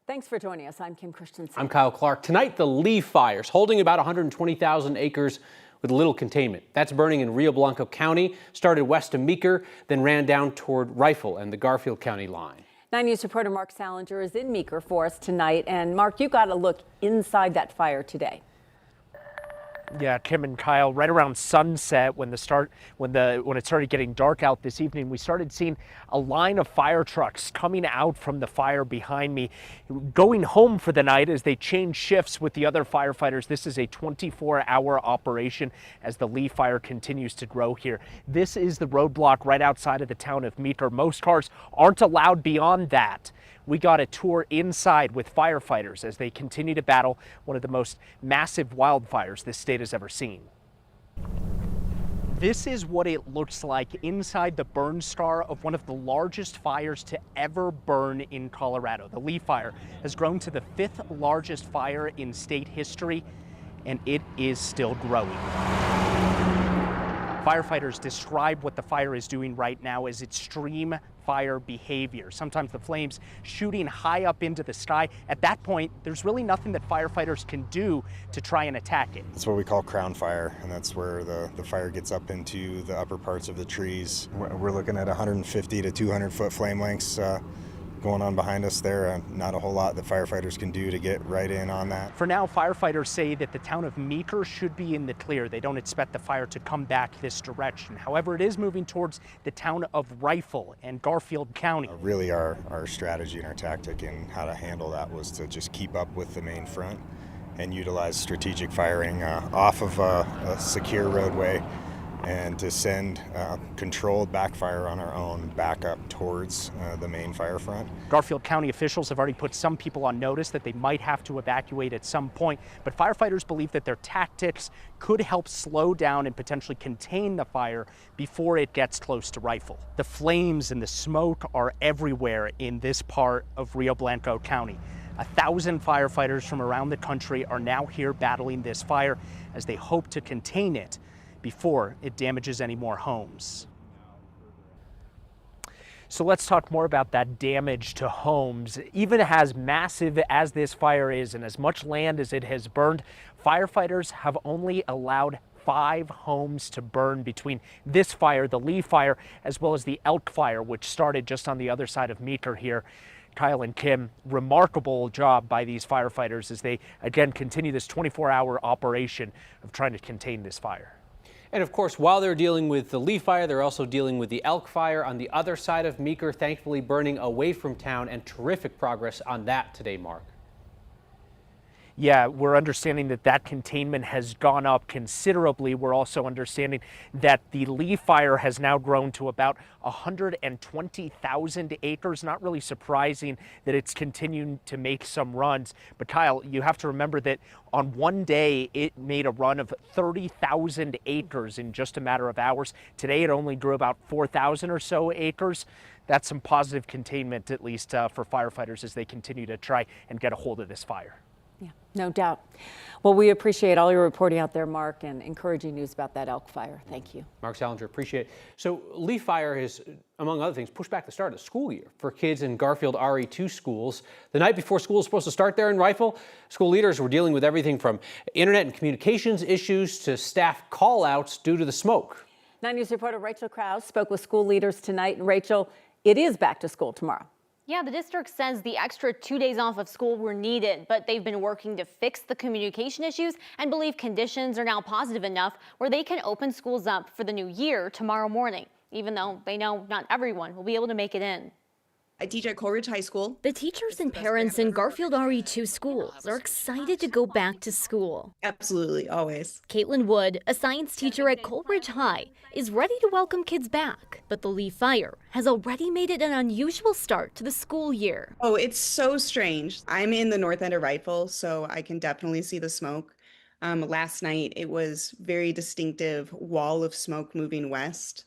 Thanks for joining us. I'm Kim Christensen. I'm Kyle Clark. Tonight, the Lee fires, holding about 120,000 acres with little containment. That's burning in Rio Blanco County, started west of Meeker, then ran down toward Rifle and the Garfield County line. 9 News reporter Mark Salinger is in Meeker for us tonight. And Mark, you got to look inside that fire today. Yeah, Kim and Kyle, right around sunset when it started getting dark out this evening, we started seeing a line of fire trucks coming out from the fire behind me, going home for the night as they change shifts with the other firefighters. This is a 24-hour operation as the Lee fire continues to grow here. This is the roadblock right outside of the town of Meeker. Most cars aren't allowed beyond that. We got a tour inside with firefighters as they continue to battle one of the most massive wildfires this state has ever seen. This is what it looks like inside the burn scar of one of the largest fires to ever burn in Colorado. The Lee fire has grown to the 5th largest fire in state history, and it is still growing. Firefighters describe what the fire is doing right now as extreme fire behavior. Sometimes the flames shooting high up into the sky. At that point, there's really nothing that firefighters can do to try and attack it. That's what we call crown fire, and that's where the fire gets up into the upper parts of the trees. We're looking at 150 to 200 foot flame lengths going on behind us there. Not a whole lot that firefighters can do to get right in on that. For now, firefighters say that the town of Meeker should be in the clear. They don't expect the fire to come back this direction. However, it is moving towards the town of Rifle and Garfield County. Really our strategy and our tactic and how to handle that was to just keep up with the main front and utilize strategic firing off of a secure roadway and to send controlled backfire on our own back up towards the main fire front. Garfield County officials have already put some people on notice that they might have to evacuate at some point, but firefighters believe that their tactics could help slow down and potentially contain the fire before it gets close to Rifle. The flames and the smoke are everywhere in this part of Rio Blanco County. 1,000 firefighters from around the country are now here battling this fire as they hope to contain it before it damages any more homes. So let's talk more about that damage to homes. Even as massive as this fire is and as much land as it has burned, firefighters have only allowed 5 homes to burn between this fire, the Lee fire, as well as the Elk fire, which started just on the other side of Meeker here. Kyle and Kim, remarkable job by these firefighters as they again continue this 24-hour operation of trying to contain this fire. And of course, while they're dealing with the Lee fire, they're also dealing with the Elk fire on the other side of Meeker, thankfully burning away from town, and terrific progress on that today, Mark. Yeah, we're understanding that that containment has gone up considerably. We're also understanding that the Lee fire has now grown to about 120,000 acres. Not really surprising that it's continuing to make some runs. But Kyle, you have to remember that on one day, it made a run of 30,000 acres in just a matter of hours. Today, it only grew about 4,000 or so acres. That's some positive containment, at least for firefighters as they continue to try and get a hold of this fire. Yeah, no doubt. Well, we appreciate all your reporting out there, Mark, and encouraging news about that Elk fire. Thank you. Mark Salinger, appreciate it. So Lee fire has, among other things, pushed back the start of the school year for kids in Garfield RE2 schools. The night before school was supposed to start there in Rifle, school leaders were dealing with everything from internet and communications issues to staff call-outs due to the smoke. 9 News reporter Rachel Krause spoke with school leaders tonight. And Rachel, it is back to school tomorrow. Yeah, the district says the extra 2 days off of school were needed, but they've been working to fix the communication issues and believe conditions are now positive enough where they can open schools up for the new year tomorrow morning, even though they know not everyone will be able to make it in. I teach at Coleridge High School. The teachers and parents in Garfield RE2 schools are excited to go back to school. Absolutely, always. Caitlin Wood, a science teacher at Coleridge High, is ready to welcome kids back. But the Lee fire has already made it an unusual start to the school year. Oh, it's so strange. I'm in the north end of Rifle, so I can definitely see the smoke. Last night, it was very distinctive wall of smoke moving west.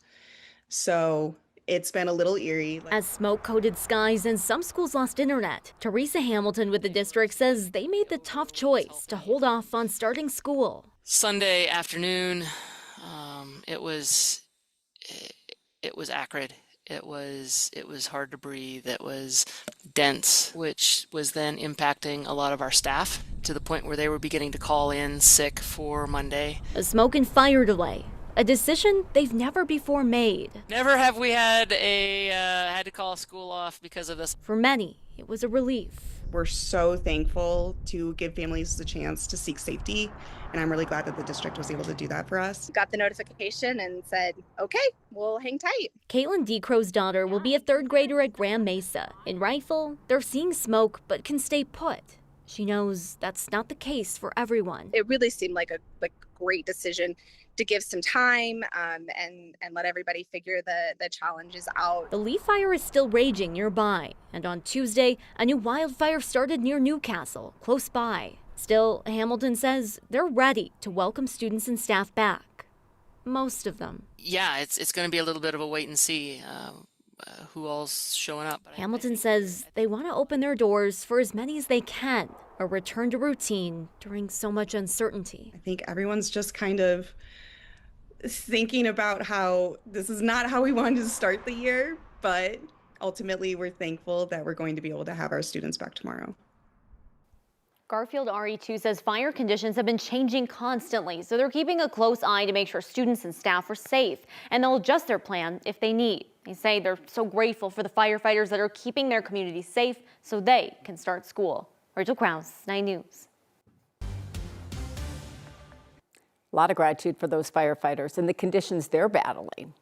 So it's been a little eerie. As smoke-coated skies and some schools lost internet, Teresa Hamilton with the district says they made the tough choice to hold off on starting school. Sunday afternoon, it was acrid. It was hard to breathe. It was dense, which was then impacting a lot of our staff to the point where they were beginning to call in sick for Monday. A smoke and fire delay, a decision they've never before made. Never have we had to call a school off because of this. For many, it was a relief. We're so thankful to give families the chance to seek safety, and I'm really glad that the district was able to do that for us. Got the notification and said, okay, we'll hang tight. Caitlin DeCrow's daughter will be a third grader at Grand Mesa. In Rifle, they're seeing smoke but can stay put. She knows that's not the case for everyone. It really seemed like a great decision to give some time and let everybody figure the challenges out. The Lee Fire is still raging nearby, and on Tuesday, a new wildfire started near Newcastle, close by. Still, Hamilton says they're ready to welcome students and staff back. Most of them. Yeah, it's going to be a little bit of a wait and see who all's showing up. Hamilton says they want to open their doors for as many as they can, a return to routine during so much uncertainty. I think everyone's just kind of thinking about how this is not how we wanted to start the year, but ultimately we're thankful that we're going to be able to have our students back tomorrow. Garfield RE2 says fire conditions have been changing constantly, so they're keeping a close eye to make sure students and staff are safe, and they'll adjust their plan if they need. They say they're so grateful for the firefighters that are keeping their community safe so they can start school. Rachel Krause, 9 News. A lot of gratitude for those firefighters and the conditions they're battling.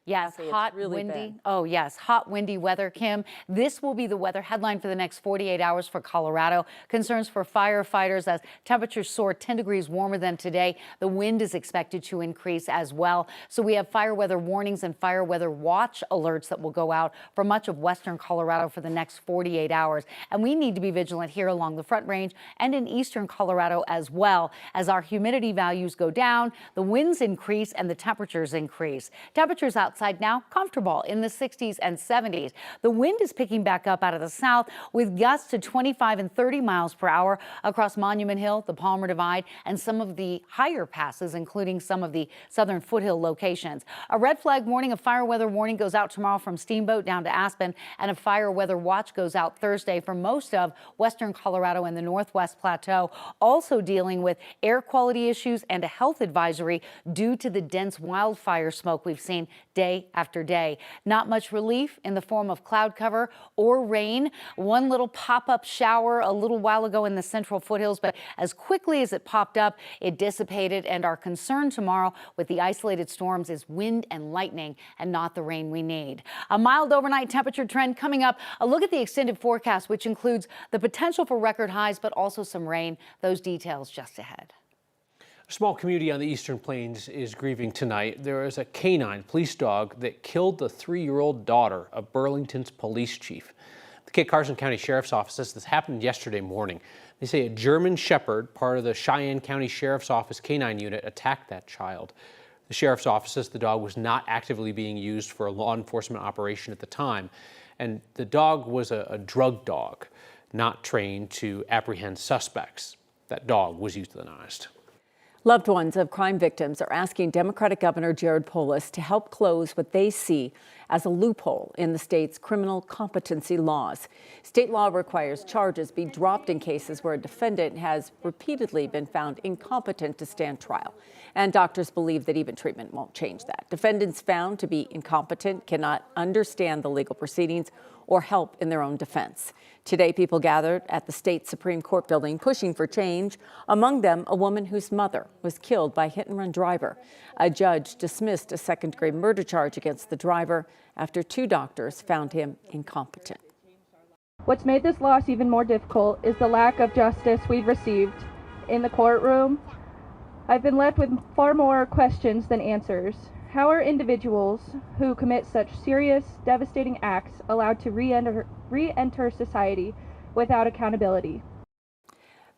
Yes, hot, really windy. bad. Oh, yes, hot, windy weather, Kim. This will be the weather headline for the next 48 hours for Colorado. Concerns for firefighters as temperatures soar 10 degrees warmer than today. The wind is expected to increase as well. So we have fire weather warnings and fire weather watch alerts that will go out for much of western Colorado for the next 48 hours. And we need to be vigilant here along the Front Range and in eastern Colorado as well. As our humidity values go down, the winds increase and the temperatures increase. Temperatures outside now comfortable in the 60s and 70s. The wind is picking back up out of the south with gusts to 25 and 30 miles per hour across Monument Hill, the Palmer Divide, and some of the higher passes, including some of the southern foothill locations. A red flag warning, a fire weather warning goes out tomorrow from Steamboat down to Aspen, and a fire weather watch goes out Thursday for most of western Colorado and the Northwest Plateau, also dealing with air quality issues and a health advisory due to the dense wildfire smoke we've seen day after day. Not much relief in the form of cloud cover or rain. One little pop-up shower a little while ago in the central foothills, but as quickly as it popped up, it dissipated. And our concern tomorrow with the isolated storms is wind and lightning and not the rain we need. A mild overnight temperature trend coming up. A look at the extended forecast, which includes the potential for record highs, but also some rain. Those details just ahead. A small community on the Eastern Plains is grieving tonight. There is a canine police dog that killed the 3-year-old daughter of Burlington's police chief. The Kit Carson County Sheriff's Office says this happened yesterday morning. They say a German Shepherd, part of the Cheyenne County Sheriff's Office canine unit, attacked that child. The Sheriff's Office says the dog was not actively being used for a law enforcement operation at the time, and the dog was a drug dog, not trained to apprehend suspects. That dog was euthanized. Loved ones of crime victims are asking Democratic Governor Jared Polis to help close what they see as a loophole in the state's criminal competency laws. State law requires charges be dropped in cases where a defendant has repeatedly been found incompetent to stand trial. And doctors believe that even treatment won't change that. Defendants found to be incompetent cannot understand the legal proceedings or help in their own defense. Today, people gathered at the state Supreme Court building pushing for change, among them a woman whose mother was killed by a hit-and-run driver. A judge dismissed a second-degree murder charge against the driver after 2 doctors found him incompetent. What's made this loss even more difficult is the lack of justice we've received in the courtroom. I've been left with far more questions than answers. How are individuals who commit such serious, devastating acts allowed to re-enter society without accountability?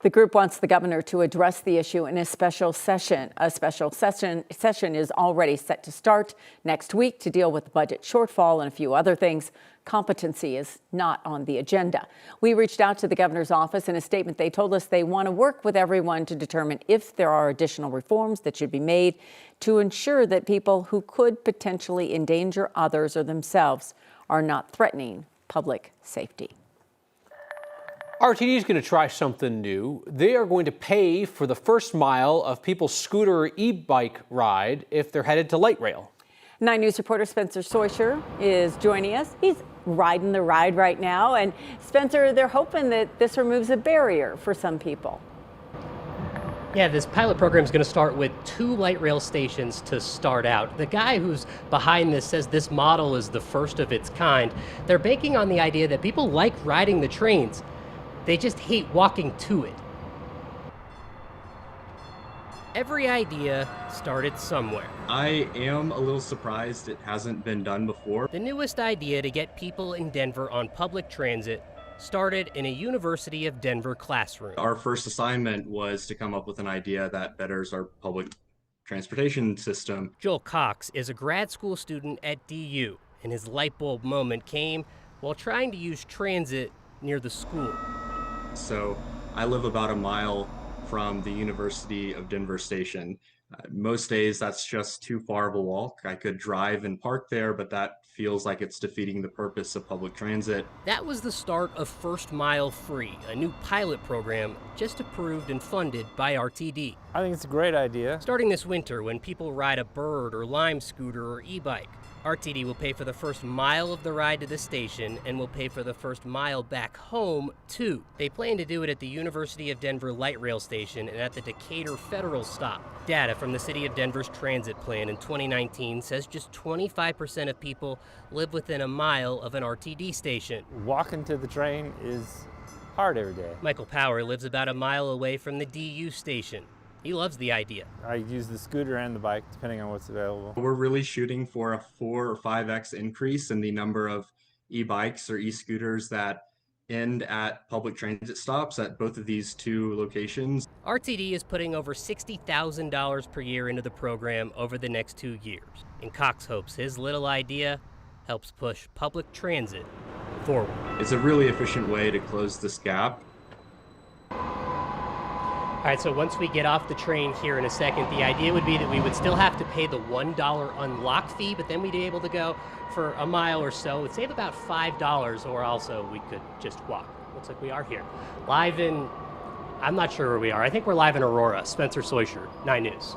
The group wants the governor to address the issue in a special session. A special session is already set to start next week to deal with the budget shortfall and a few other things. Competency is not on the agenda. We reached out to the governor's office. In a statement, they told us they want to work with everyone to determine if there are additional reforms that should be made to ensure that people who could potentially endanger others or themselves are not threatening public safety. RTD is going to try something new. They are going to pay for the first mile of people's scooter or e-bike ride if they're headed to light rail. 9 News reporter Spencer Soischer is joining us. He's riding the ride right now. And Spencer, they're hoping that this removes a barrier for some people. Yeah, this pilot program is going to start with 2 light rail stations to start out. The guy who's behind this says this model is the first of its kind. They're banking on the idea that people like riding the trains. They just hate walking to it. Every idea started somewhere. I am a little surprised it hasn't been done before. The newest idea to get people in Denver on public transit started in a University of Denver classroom. Our first assignment was to come up with an idea that betters our public transportation system. Joel Cox is a grad school student at DU, and his light bulb moment came while trying to use transit near the school. So I live about a mile from the University of Denver station. Most days that's just too far of a walk. I could drive and park there, but that feels like it's defeating the purpose of public transit. That was the start of First Mile Free, a new pilot program just approved and funded by RTD. I think it's a great idea. Starting this winter, when people ride a Bird or Lime scooter or e-bike, RTD will pay for the first mile of the ride to the station and will pay for the first mile back home, too. They plan to do it at the University of Denver light rail station and at the Decatur Federal stop. Data from the City of Denver's transit plan in 2019 says just 25% of people live within a mile of an RTD station. Walking to the train is hard every day. Michael Power lives about a mile away from the DU station. He loves the idea. I use the scooter and the bike, depending on what's available. We're really shooting for a 4 or 5x increase in the number of e-bikes or e-scooters that end at public transit stops at both of these 2 locations. RTD is putting over $60,000 per year into the program over the next 2 years. And Cox hopes his little idea helps push public transit forward. It's a really efficient way to close this gap. All right, so once we get off the train here in a second, the idea would be that we would still have to pay the $1 unlock fee, but then we'd be able to go for a mile or so. It would save about $5, or also we could just walk. Looks like we are here. Live in, I'm not sure where we are. I think we're live in Aurora. Spencer Soischer, 9 News.